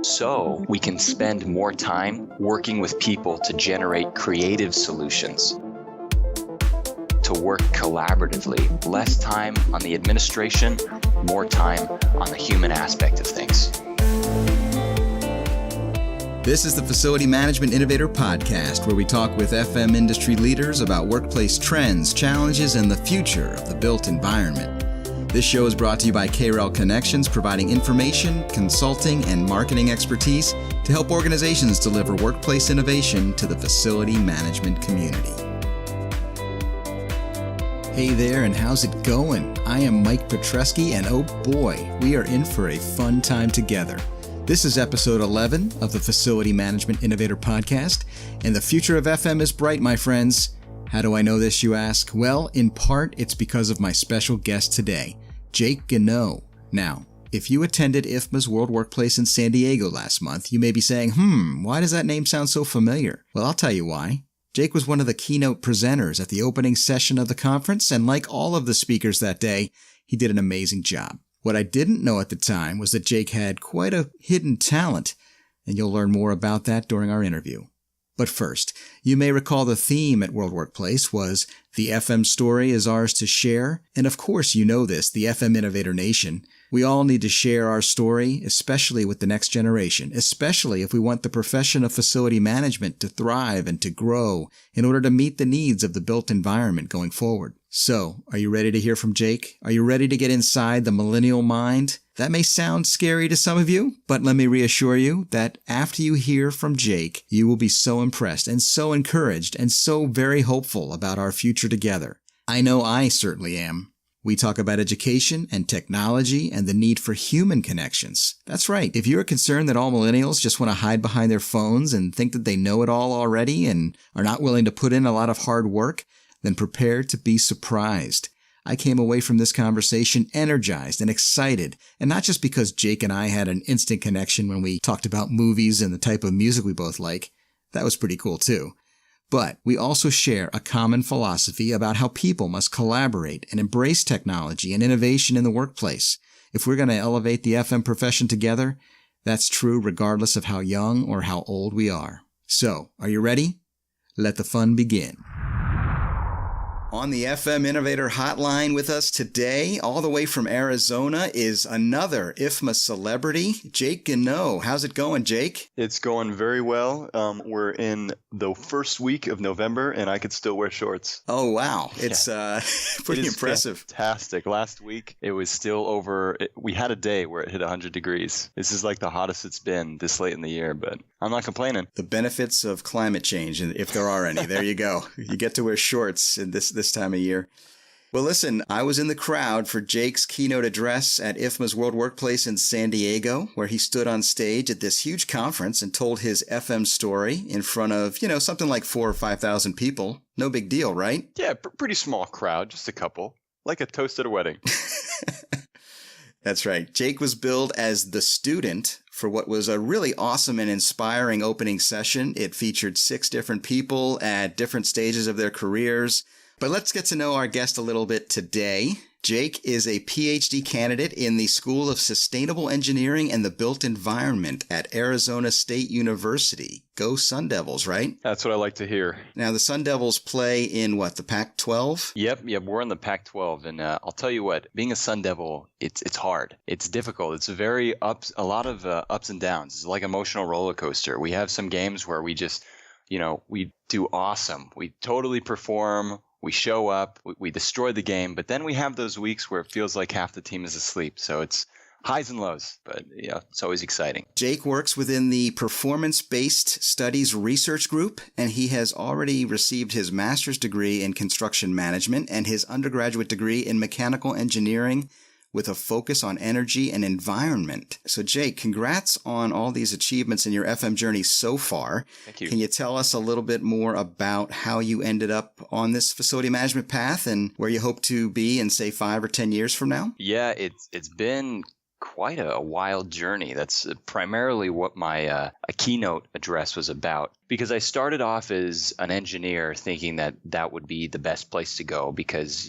so we can spend more time working with people to generate creative solutions, to work collaboratively, less time on the administration, more time on the human aspect of things. This is the Facility Management Innovator Podcast, where we talk with FM industry leaders about workplace trends, challenges, and the future of the built environment. This show is brought to you by Kayrell Connections, providing information, consulting, and marketing expertise to help organizations deliver workplace innovation to the facility management community. Hey there, and how's it going? I am Mike Petrusky, and oh boy, we are in for a fun time together. This is episode 11 of the Facility Management Innovator Podcast, and the future of FM is bright, my friends. How do I know this, you ask? Well, in part, it's because of my special guest today, Jake Cano. Now, if you attended IFMA's World Workplace in San Diego last month, you may be saying, why does that name sound so familiar? Well, I'll tell you why. Jake was one of the keynote presenters at the opening session of the conference, and like all of the speakers that day, he did an amazing job. What I didn't know at the time was that Jake had quite a hidden talent, and you'll learn more about that during our interview. But first, you may recall the theme at World Workplace was "The FM story is ours to share," and of course you know this, the FM Innovator Nation. We all need to share our story, especially with the next generation, especially if we want the profession of facility management to thrive and to grow in order to meet the needs of the built environment going forward. So, are you ready to hear from Jake? Are you ready to get inside the millennial mind? That may sound scary to some of you, but let me reassure you that after you hear from Jake, you will be so impressed and so encouraged and so very hopeful about our future together. I know I certainly am. We talk about education and technology and the need for human connections. That's right. If you're concerned that all millennials just want to hide behind their phones and think that they know it all already and are not willing to put in a lot of hard work, then prepare to be surprised. I came away from this conversation energized and excited, and not just because Jake and I had an instant connection when we talked about movies and the type of music we both like. That was pretty cool too. But we also share a common philosophy about how people must collaborate and embrace technology and innovation in the workplace. If we're going to elevate the FM profession together, that's true regardless of how young or how old we are. So, are you ready? Let the fun begin. On the FM Innovator Hotline with us today, all the way from Arizona, is another IFMA celebrity, Jake Cano. How's it going, Jake? It's going very well. We're in the first week of November, and I could still wear shorts. Oh, wow. It's pretty impressive. Fantastic. Last week, it was still we had a day where it hit 100 degrees. This is like the hottest it's been this late in the year, but I'm not complaining. The benefits of climate change, if there are any. There you go. You get to wear shorts in this time of year. Well, listen, I was in the crowd for Jake's keynote address at IFMA's World Workplace in San Diego, where he stood on stage at this huge conference and told his FM story in front of, something like 4,000 or 5,000 people. No big deal, right? Yeah, pretty small crowd, just a couple. Like a toast at a wedding. That's right. Jake was billed as the student for what was a really awesome and inspiring opening session. It featured 6 different people at different stages of their careers. But let's get to know our guest a little bit today. Jake is a Ph.D. candidate in the School of Sustainable Engineering and the Built Environment at Arizona State University. Go Sun Devils, right? That's what I like to hear. Now, the Sun Devils play in the Pac-12? Yep, we're in the Pac-12, and I'll tell you what, being a Sun Devil, it's hard. It's difficult. It's a lot of ups and downs. It's like an emotional roller coaster. We have some games where we just, we do awesome. We totally perform. We show up, we destroy the game, but then we have those weeks where it feels like half the team is asleep. So it's highs and lows, but it's always exciting. Jake works within the Performance-Based Studies Research Group, and he has already received his master's degree in construction management and his undergraduate degree in mechanical engineering with a focus on energy and environment. So Jake, congrats on all these achievements in your FM journey so far. Thank you. Can you tell us a little bit more about how you ended up on this facility management path and where you hope to be in, say, 5 or 10 years from now? Yeah, it's been quite a wild journey. That's primarily what my a keynote address was about, because I started off as an engineer thinking that would be the best place to go because,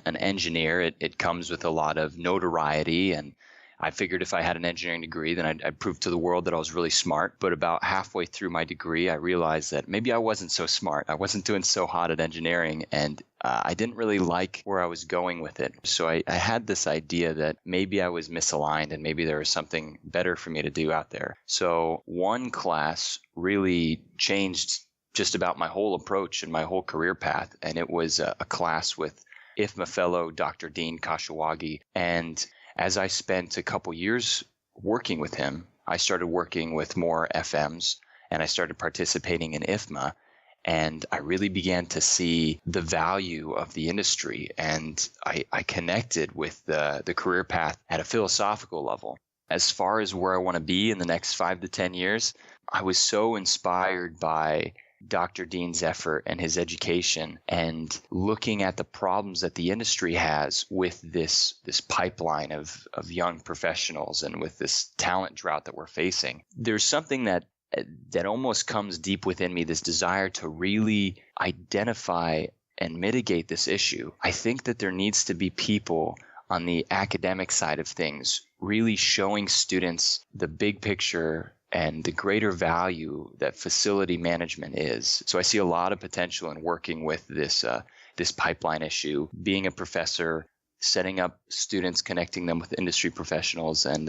an engineer, it comes with a lot of notoriety and I figured if I had an engineering degree, then I'd prove to the world that I was really smart. But about halfway through my degree, I realized that maybe I wasn't so smart. I wasn't doing so hot at engineering, and I didn't really like where I was going with it. So I had this idea that maybe I was misaligned and maybe there was something better for me to do out there. So one class really changed just about my whole approach and my whole career path. And it was a class with IFMA fellow Dr. Dean Kashiwagi. And as I spent a couple years working with him, I started working with more FMs and I started participating in IFMA. And I really began to see the value of the industry. And I connected with the career path at a philosophical level. As far as where I want to be in the next 5 to 10 years, I was so inspired by Dr. Dean's effort and his education and looking at the problems that the industry has with this pipeline of young professionals and with this talent drought that we're facing. There's something that almost comes deep within me, this desire to really identify and mitigate this issue. I think that there needs to be people on the academic side of things really showing students the big picture and the greater value that facility management is. So I see a lot of potential in working with this pipeline issue, being a professor, setting up students, connecting them with industry professionals, and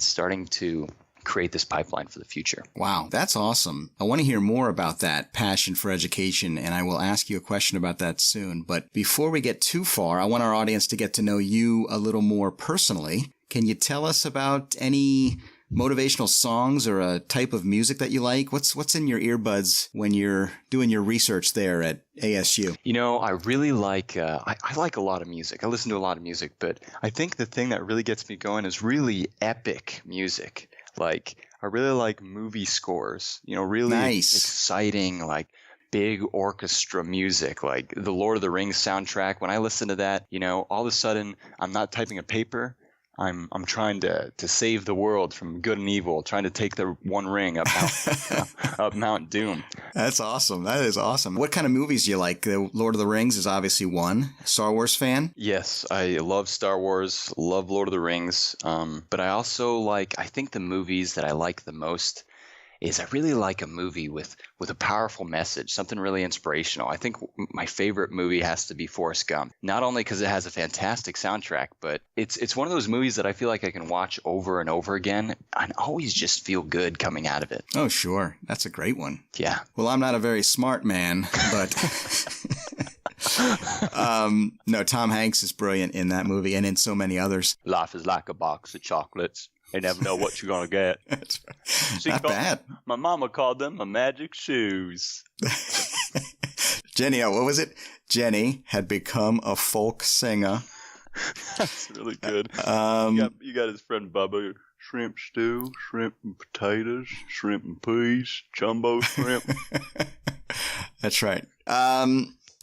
starting to create this pipeline for the future. Wow, that's awesome. I want to hear more about that passion for education, and I will ask you a question about that soon. But before we get too far, I want our audience to get to know you a little more personally. Can you tell us about any motivational songs or a type of music that you like? What's in your earbuds when you're doing your research there at ASU? You know, I really like, I like a lot of music. I listen to a lot of music, but I think the thing that really gets me going is really epic music. Like, I really like movie scores, you know, really nice, exciting, like big orchestra music, like the Lord of the Rings soundtrack. When I listen to that, you know, all of a sudden I'm not typing a paper. I'm trying to save the world from good and evil, trying to take the one ring up Mount Doom. That's awesome. That is awesome. What kind of movies do you like? The Lord of the Rings is obviously one. Star Wars fan? Yes, I love Star Wars, love Lord of the Rings. But I also I think the movies that I like the most is I really like a movie with a powerful message, something really inspirational. I think my favorite movie has to be Forrest Gump, not only because it has a fantastic soundtrack, but it's one of those movies that I feel like I can watch over and over again and always just feel good coming out of it. Oh, sure. That's a great one. Yeah. Well, I'm not a very smart man, but no, Tom Hanks is brilliant in that movie and in so many others. Life is like a box of chocolates. You never know what you're going to get. That's not bad. My mama called them my magic shoes. Jenny, what was it? Jenny had become a folk singer. That's really good. You got his friend Bubba. Shrimp stew, shrimp and potatoes, shrimp and peas, jumbo shrimp. That's right.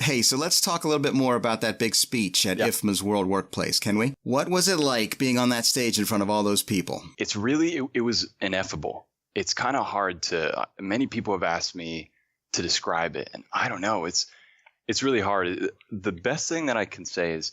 Hey, so let's talk a little bit more about that big speech at IFMA's World Workplace, can we? What was it like being on that stage in front of all those people? It's really, it was ineffable. It's kind of hard many people have asked me to describe it, and I don't know. It's really hard. The best thing that I can say is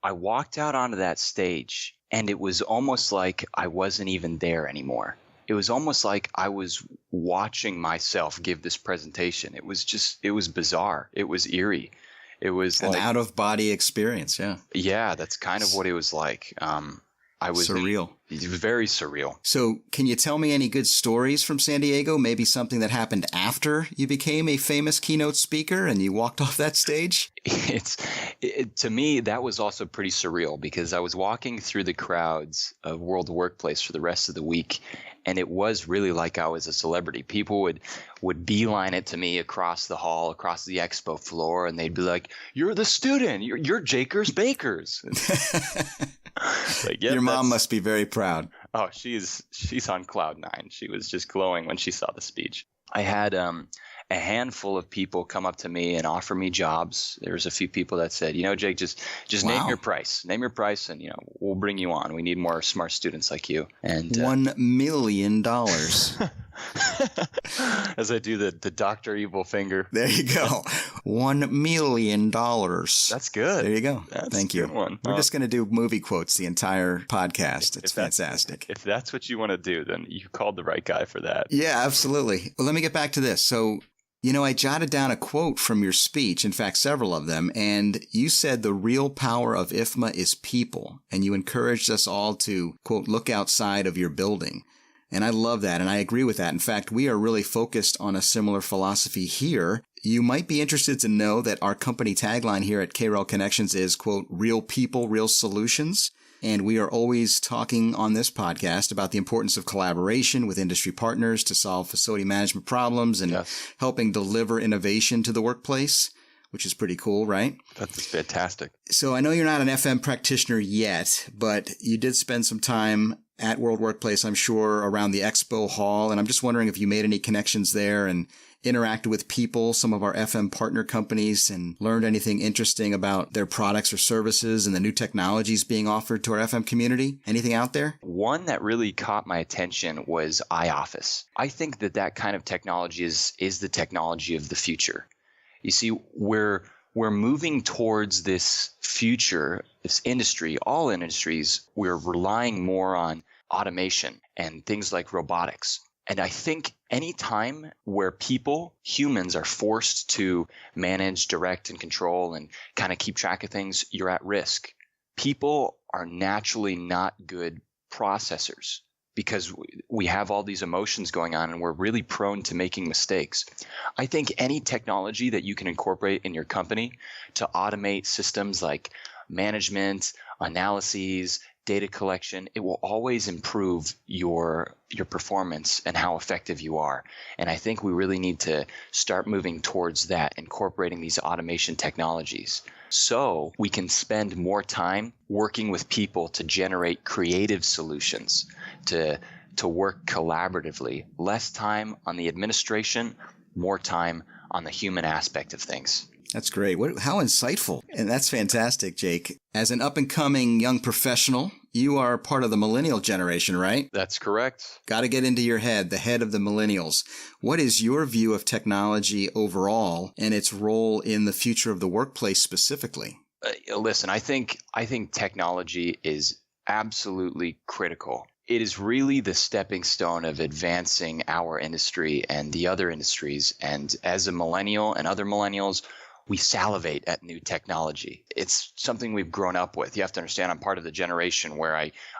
I walked out onto that stage, and it was almost like I wasn't even there anymore. It was almost like I was watching myself give this presentation. It was bizarre. It was eerie. It was an out-of-body experience, yeah. Yeah, that's kind of what it was like. It was very surreal. So can you tell me any good stories from San Diego? Maybe something that happened after you became a famous keynote speaker and you walked off that stage? To me, that was also pretty surreal because I was walking through the crowds of World Workplace for the rest of the week, and it was really like I was a celebrity. People would beeline it to me across the hall, across the expo floor, and they'd be like, "You're the student. You're Jakers Bakers." Your mom must be very proud. Oh, she's on cloud nine. She was just glowing when she saw the speech. I had a handful of people come up to me and offer me jobs. There was a few people that said, Jake, just name your price. Name your price and, we'll bring you on. We need more smart students like you. And $1 million. As I do the Dr. Evil finger. There you go. $1 million. That's good. There you go. That's Thank a you. good one. We're just going to do movie quotes the entire podcast. It's fantastic. If that's what you want to do, then you called the right guy for that. Yeah, absolutely. Well, let me get back to this. So, I jotted down a quote from your speech, in fact, several of them, and you said the real power of IFMA is people, and you encouraged us all to, quote, look outside of your building. And I love that, and I agree with that. In fact, we are really focused on a similar philosophy here. You might be interested to know that our company tagline here at Kayrell Connections is, quote, real people, real solutions. And we are always talking on this podcast about the importance of collaboration with industry partners to solve facility management problems and helping deliver innovation to the workplace, which is pretty cool, right? That's fantastic. So I know you're not an FM practitioner yet, but you did spend some time at World Workplace, I'm sure, around the expo hall. And I'm just wondering if you made any connections there and interacted with people, some of our FM partner companies, and learned anything interesting about their products or services and the new technologies being offered to our FM community. Anything out there? One that really caught my attention was iOffice. I think that kind of technology is the technology of the future. You see, we're moving towards this future, this industry, all industries, we're relying more on automation and things like robotics. And I think any time where humans are forced to manage, direct, and control and kind of keep track of things, you're at risk. People are naturally not good processors because we have all these emotions going on and we're really prone to making mistakes. I think any technology that you can incorporate in your company to automate systems like management, analyses, data collection, it will always improve your performance and how effective you are. And I think we really need to start moving towards that, incorporating these automation technologies so we can spend more time working with people to generate creative solutions, to work collaboratively, less time on the administration, more time on the human aspect of things. That's great. How insightful. And that's fantastic, Jake. As an up-and-coming young professional, you are part of the millennial generation, right? That's correct. Got to get into your head, the head of the millennials. What is your view of technology overall and its role in the future of the workplace specifically? Listen, I think technology is absolutely critical. It is really the stepping stone of advancing our industry and the other industries. And as a millennial and other millennials, we salivate at new technology. It's something we've grown up with. You have to understand, I'm part of the generation where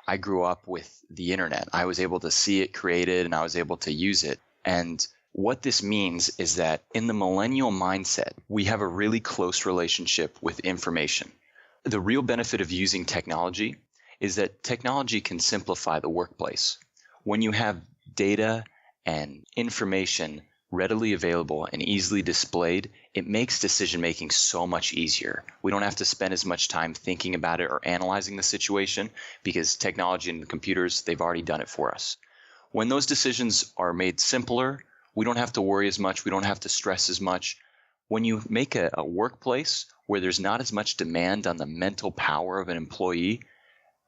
I grew up with the internet. I was able to see it created and I was able to use it. And what this means is that in the millennial mindset, we have a really close relationship with information. The real benefit of using technology is that technology can simplify the workplace. When you have data and information readily available and easily displayed, it makes decision-making so much easier. We don't have to spend as much time thinking about it or analyzing the situation because technology and the computers, they've already done it for us. When those decisions are made simpler, we don't have to worry as much. We don't have to stress as much. When you make a workplace where there's not as much demand on the mental power of an employee,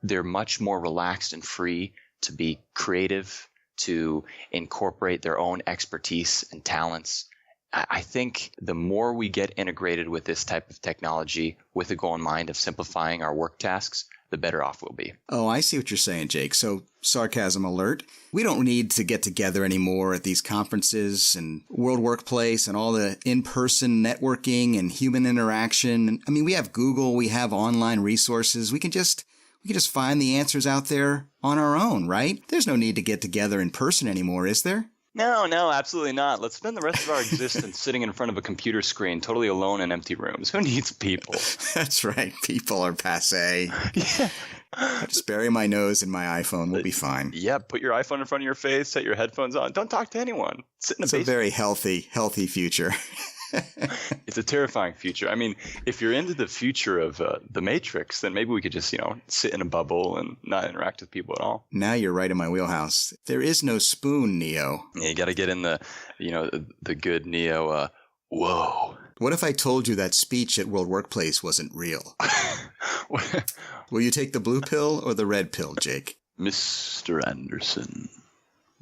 they're much more relaxed and free to be creative, to incorporate their own expertise and talents. I think the more we get integrated with this type of technology with the goal in mind of simplifying our work tasks, the better off we'll be. Oh, I see what you're saying, Jake. So, sarcasm alert. We don't need to get together anymore at these conferences and World Workplace and all the in-person networking and human interaction. I mean, we have Google, we have online resources. We can just find the answers out there on our own, right? There's no need to get together in person anymore, is there? No, absolutely not. Let's spend the rest of our existence sitting in front of a computer screen, totally alone in empty rooms. Who needs people? That's right. People are passé. Yeah. I just bury my nose in my iPhone. We'll be fine. Yeah, put your iPhone in front of your face, set your headphones on. Don't talk to anyone. Sit in a basement. It's a very healthy future. It's a terrifying future. I mean, if you're into the future of the Matrix, then maybe we could just, sit in a bubble and not interact with people at all. Now you're right in my wheelhouse. There is no spoon, Neo. Yeah, you got to get in the good Neo. Whoa. What if I told you that speech at World Workplace wasn't real? Will you take the blue pill or the red pill, Jake? Mr. Anderson,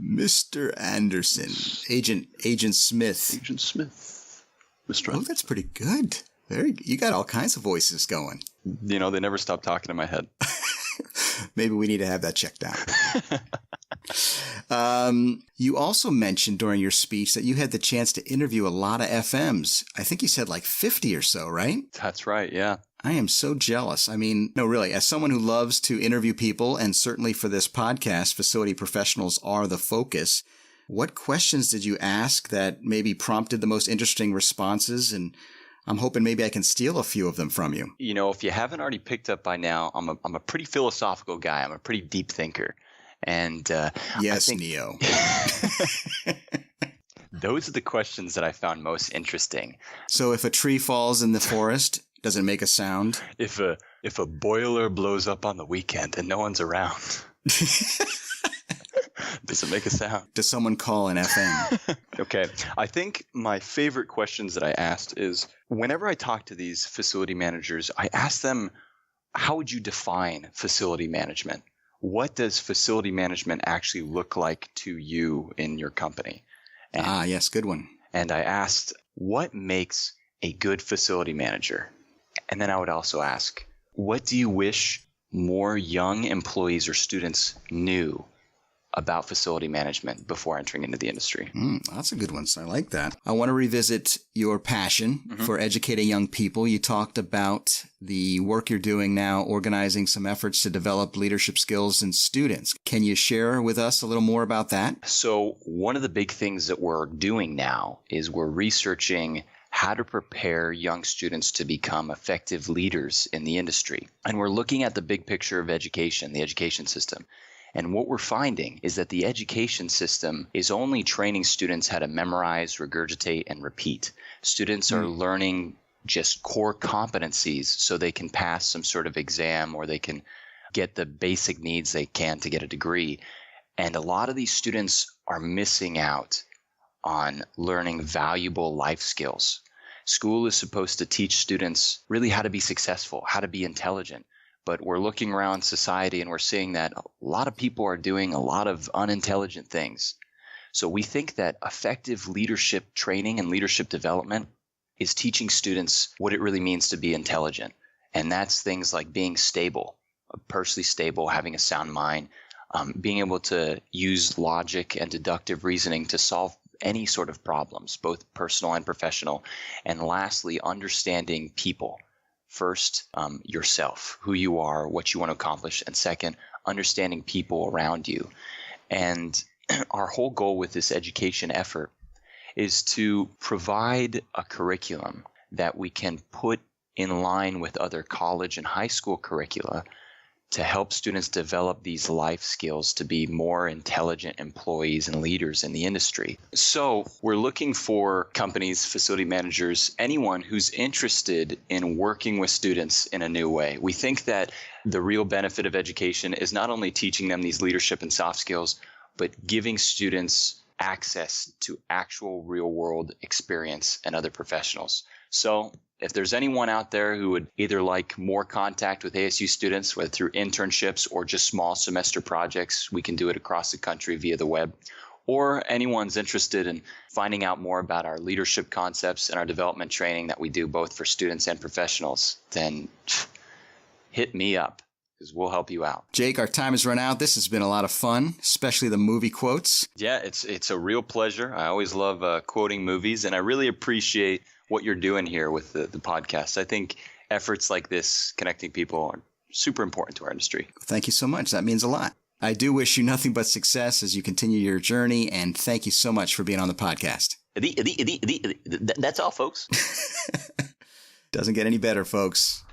Mr. Anderson. Agent Smith. Agent Smith. Mr. Oh, that's pretty good. You got all kinds of voices going. They never stop talking in my head. Maybe we need to have that checked out. You also mentioned during your speech that you had the chance to interview a lot of FMs. I think you said like 50 or so, right? That's right, yeah. I am so jealous. I mean, no, really, as someone who loves to interview people, and certainly for this podcast, facility professionals are the focus. What questions did you ask that maybe prompted the most interesting responses? And I'm hoping maybe I can steal a few of them from you. If you haven't already picked up by now, I'm a pretty philosophical guy. I'm a pretty deep thinker. And yes, Neo. Those are the questions that I found most interesting. So if a tree falls in the forest, does it make a sound? If a boiler blows up on the weekend and no one's around, does it make a sound? Does someone call an FM? Okay. I think my favorite questions that I asked is whenever I talk to these facility managers, I ask them, how would you define facility management? What does facility management actually look like to you in your company? Yes, good one. And I asked, what makes a good facility manager? And then I would also ask, what do you wish more young employees or students knew about facility management before entering into the industry? That's a good one. So I like that. I want to revisit your passion for educating young people. You talked about the work you're doing now, organizing some efforts to develop leadership skills in students. Can you share with us a little more about that? So one of the big things that we're doing now is we're researching how to prepare young students to become effective leaders in the industry. And we're looking at the big picture of education, the education system. And what we're finding is that the education system is only training students how to memorize, regurgitate, and repeat. Students are learning just core competencies so they can pass some sort of exam or they can get the basic needs they can to get a degree. And a lot of these students are missing out on learning valuable life skills. School is supposed to teach students really how to be successful, how to be intelligent. But we're looking around society and we're seeing that a lot of people are doing a lot of unintelligent things. So we think that effective leadership training and leadership development is teaching students what it really means to be intelligent. And that's things like being stable, personally stable, having a sound mind, being able to use logic and deductive reasoning to solve any sort of problems, both personal and professional. And lastly, understanding people. First, yourself, who you are, what you want to accomplish. And second, understanding people around you. And our whole goal with this education effort is to provide a curriculum that we can put in line with other college and high school curricula to help students develop these life skills to be more intelligent employees and leaders in the industry. So we're looking for companies, facility managers, anyone who's interested in working with students in a new way. We think that the real benefit of education is not only teaching them these leadership and soft skills, but giving students access to actual real world experience and other professionals. So if there's anyone out there who would either like more contact with ASU students, whether through internships or just small semester projects, we can do it across the country via the web. Or anyone's interested in finding out more about our leadership concepts and our development training that we do both for students and professionals, then hit me up because we'll help you out. Jake, our time has run out. This has been a lot of fun, especially the movie quotes. Yeah, it's a real pleasure. I always love quoting movies, and I really appreciate what you're doing here with the podcast. I think efforts like this, connecting people, are super important to our industry. Thank you so much. That means a lot. I do wish you nothing but success as you continue your journey, and thank you so much for being on the podcast. That's all, folks. Doesn't get any better, folks.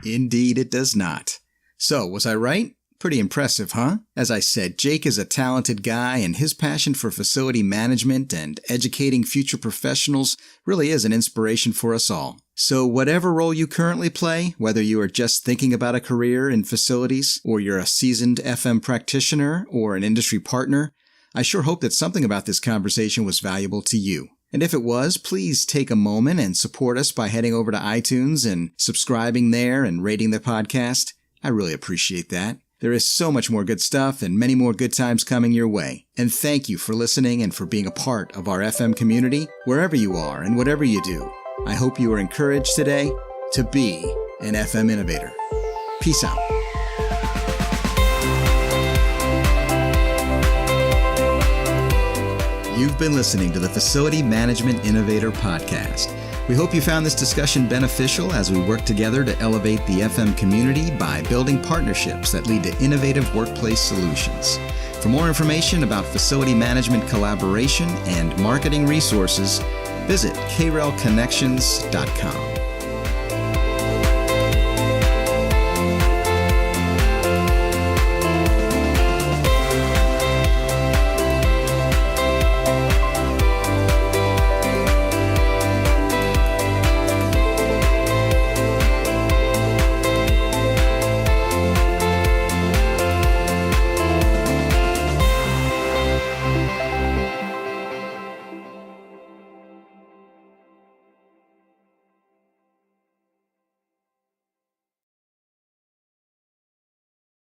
Indeed, it does not. So, was I right? Pretty impressive, huh? As I said, Jake is a talented guy, and his passion for facility management and educating future professionals really is an inspiration for us all. So whatever role you currently play, whether you are just thinking about a career in facilities, or you're a seasoned FM practitioner or an industry partner, I sure hope that something about this conversation was valuable to you. And if it was, please take a moment and support us by heading over to iTunes and subscribing there and rating the podcast. I really appreciate that. There is so much more good stuff and many more good times coming your way. And thank you for listening and for being a part of our FM community, wherever you are and whatever you do. I hope you are encouraged today to be an FM innovator. Peace out. You've been listening to the Facility Management Innovator Podcast. We hope you found this discussion beneficial as we work together to elevate the FM community by building partnerships that lead to innovative workplace solutions. For more information about facility management collaboration and marketing resources, visit kayrellconnections.com.